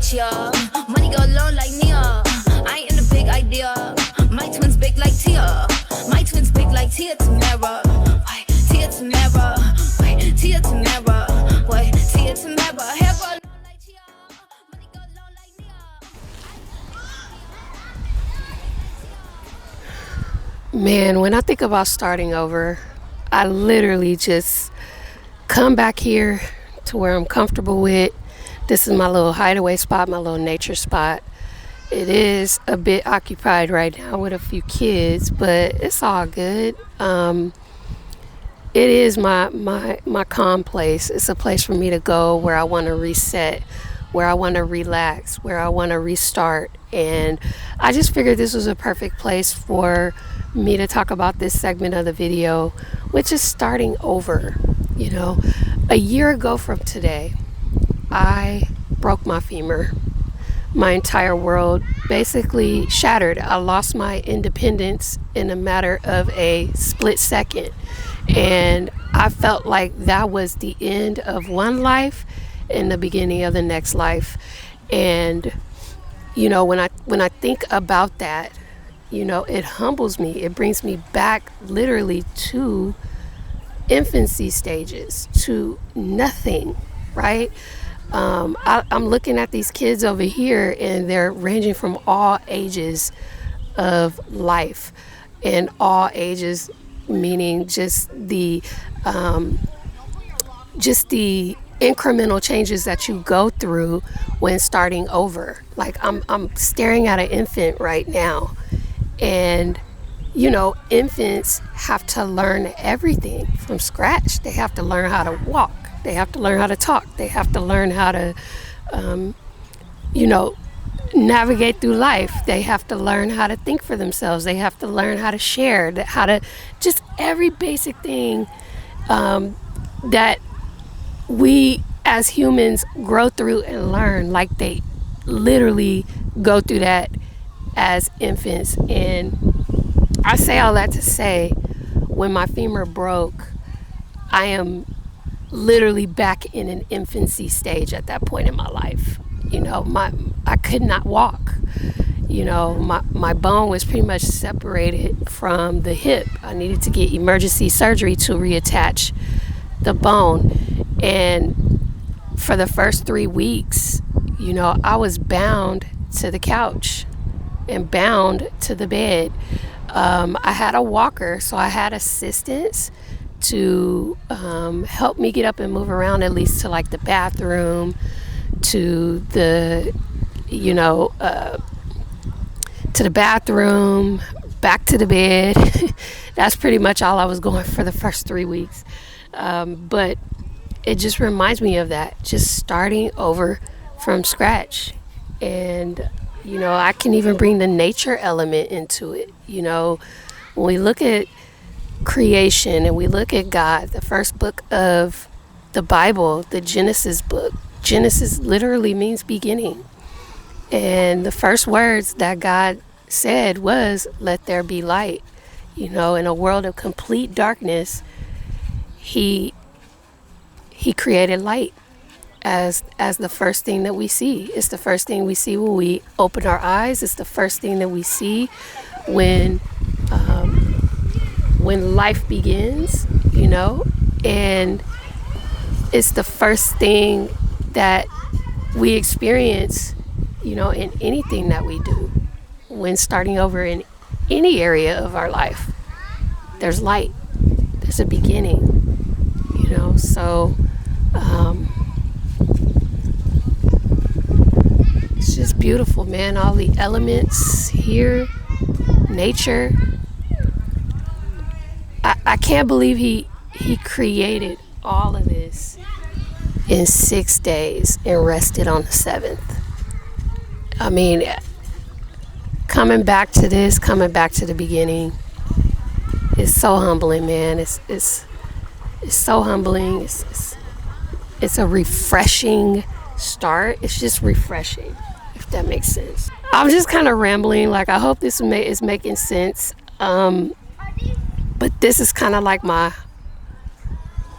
Chia. Money go low like Nia. I ain't in the big idea. My twins big like Tia. My twins big like Tia Tamara. Wait, Tia Tamara. Wait, Tia Tamara. Wait, Tia Tamara. Hair go low like Chia. Money go low like Nia. Man, when I think about starting over, I literally just come back here to where I'm comfortable with. This is my little hideaway spot, my little nature spot. It is a bit occupied right now with a few kids, but it's all good. It is my calm place. It's a place for me to go where I want to reset, where I want to relax, where I want to restart. And I just figured this was a perfect place for me to talk about this segment of the video, which is starting over. You know, a year ago from today, I broke my femur. My entire world basically shattered. I lost my independence in a matter of a split second. And I felt like that was the end of one life and the beginning of the next life. And, you know, when I think about that, you know, it humbles me. It brings me back literally to infancy stages, to nothing, right? I'm looking at these kids over here, and they're ranging from all ages of life, and all ages meaning just the incremental changes that you go through when starting over. Like I'm staring at an infant right now, and you know, infants have to learn everything from scratch. They have to learn how to walk. They have to learn how to talk. They have to learn how to, you know, navigate through life. They have to learn how to think for themselves. They have to learn how to share, how to just every basic thing that we as humans grow through and learn. Like they literally go through that as infants. And I say all that to say, when my femur broke, I am literally back in an infancy stage at that point in my life. You know, I could not walk. You know, my bone was pretty much separated from the hip. I needed to get emergency surgery to reattach the bone. And for the first 3 weeks, you know, I was bound to the couch and bound to the bed. I had a walker, so I had assistance to help me get up and move around, at least to like the bathroom, to the, you know, to the bathroom, back to the bed. That's pretty much all I was going for the first 3 weeks. But it just reminds me of that, just starting over from scratch. And, you know, I can even bring the nature element into it. You know, when we look at creation and we look at God, the first book of the Bible, the Genesis book, Genesis literally means beginning. And the first words that God said was, "Let there be light." You know, in a world of complete darkness, he created light as the first thing that we see. It's the first thing we see when we open our eyes. It's the first thing that we see when life begins, you know, and it's the first thing that we experience, you know, in anything that we do. When starting over in any area of our life, there's light, there's a beginning, you know. So it's just beautiful, man. All the elements here, nature. I can't believe he created all of this in 6 days and rested on the 7th. I mean, coming back to the beginning, it's so humbling, man. It's so humbling. It's a refreshing start. It's just refreshing, if that makes sense. I'm just kind of rambling. Like, I hope this is making sense. But this is kind of like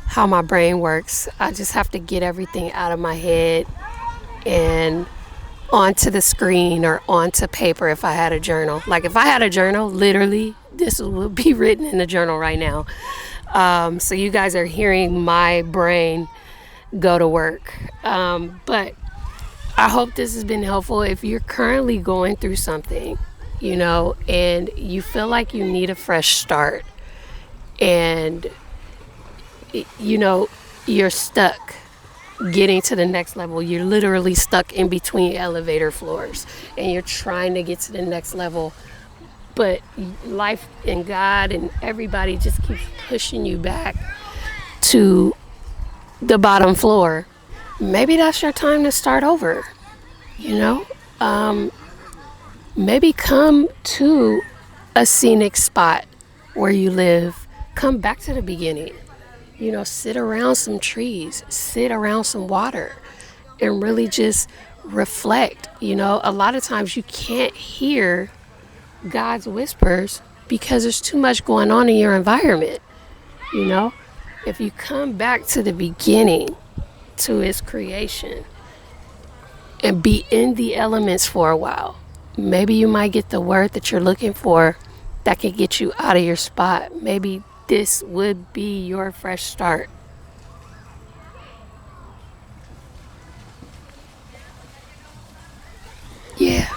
how my brain works. I just have to get everything out of my head and onto the screen or onto paper if I had a journal. Like if I had a journal, literally, this would be written in the journal right now. So you guys are hearing my brain go to work. But I hope this has been helpful. If you're currently going through something, and you feel like you need a fresh start, and, you're stuck getting to the next level. You're literally stuck in between elevator floors and you're trying to get to the next level, but life and God and everybody just keeps pushing you back to the bottom floor. Maybe that's your time to start over. Maybe come to a scenic spot where you live. Come back to the beginning. Sit around some trees, sit around some water, and really just reflect. A lot of times you can't hear God's whispers because there's too much going on in your environment. If you come back to the beginning, to His creation, and be in the elements for a while, maybe you might get the word that you're looking for that can get you out of your spot. Maybe this would be your fresh start. Yeah.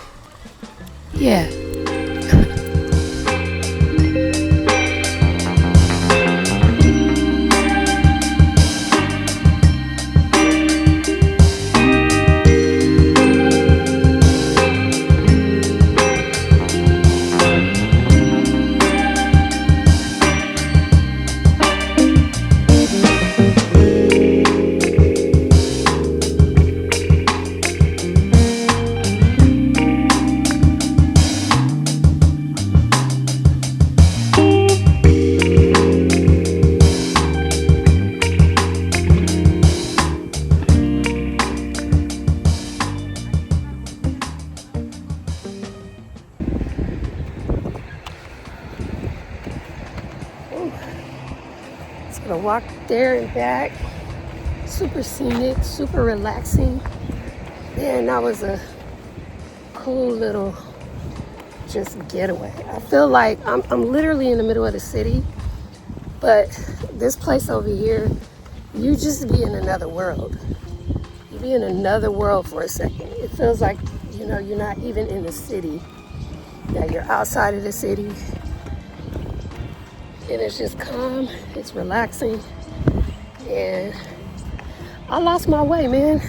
Just gonna walk there and back. Super scenic, super relaxing. Man, that was a cool little just getaway. I feel like I'm literally in the middle of the city, but this place over here, you just be in another world. You be in another world for a second. It feels like, you're not even in the city. Yeah, you're outside of the city. And it's just calm, it's relaxing. And I lost my way, man.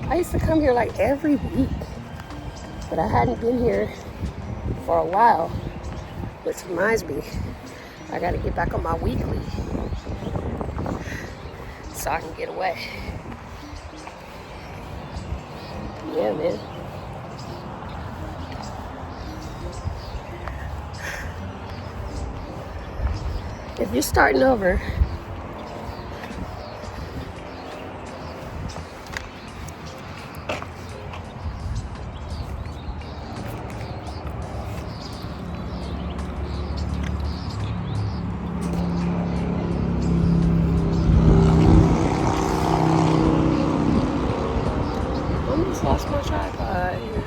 I used to come here like every week, but I hadn't been here for a while, which reminds me, I gotta get back on my weekly so I can get away. Yeah, man. If you're starting over, I almost lost my tripod here.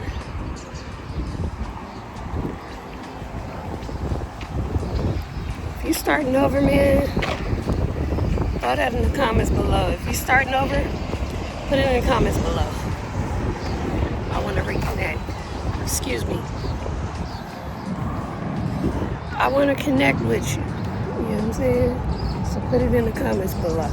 If you're starting over, man, throw that in the comments below. If you're starting over, put it in the comments below. I want to reconnect. Excuse me. I want to connect with you. You know what I'm saying? So put it in the comments below.